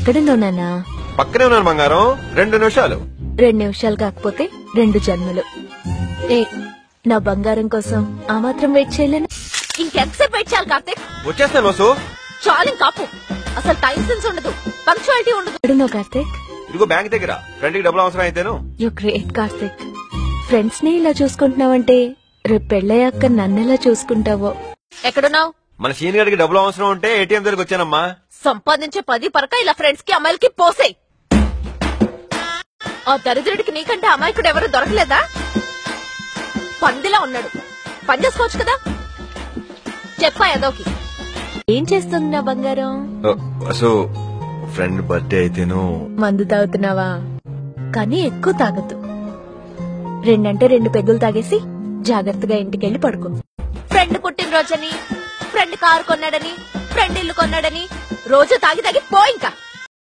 ఎక్కడున్నావు నాన్నా? పక్కనే ఉన్నాను బంగారం. 2 నిమిషాలు. 2 నిమిషాలు కాకపోతే 2 జన్మలు. ఏ నా బంగారం కోసం ఆ మాత్రం వెయిట్ చేయలేను. ఇంకెంతసేపు వెయిట్ చేయాలి కార్తీక్? వచ్చేస్తాను వసు. చాలు కాపు. అసలు టైం సెన్స్ ఉండదు, పంక్చువాలిటీ ఉండదు. ఎక్కడున్నావు కార్తీక్? ఇదిగో బ్యాంక్ దగ్గర. ఫ్రెండ్ కి డబ్బులు అవసరం అయితేను. You great Karthik. ఫ్రెండ్స్ ని ఇలా చూసుకుంటున్నావంటే రేపు పెళ్ళయ్యాక నన్నెలా చూసుకుంటావో. ఎక్కడున్నావు? మన సీనియర్ గారికి డబ్బులు అవసరం ఉంటే ఏటీఎం దగ్గరికి వచ్చానమ్మా. సంపాదించే 10 పరక ఇలా ఫ్రెండ్స్ కి అమ్మాయిలకి పోసేయ్. ఆ దరిద్రుడికి నీకంటే అమాయకుడు ఎవరు దొరకలేదా? పందిలా ఉన్నాడు, పని చేసుకోవచ్చు కదా. చెప్పా ఏదోకి. ఏం చేస్తుంది నా బంగారం? వసు ఫ్రెండ్ బర్త్డే అయితేను. మందు తాగుతున్నావా? కానీ ఎక్కువ తాగద్దు. 2 అంటే 2 పెగ్గులు తాగేసి జాగ్రత్తగా ఇంటికెళ్ళి పడుకో. ఫ్రెండ్ పుట్టినరోజని, ఫ్రెండ్ కారు కొన్నాడని, ఫ్రెండ్ ఇల్లు కొన్నాడని రోజు తాగి తాగి పో ఇంకా.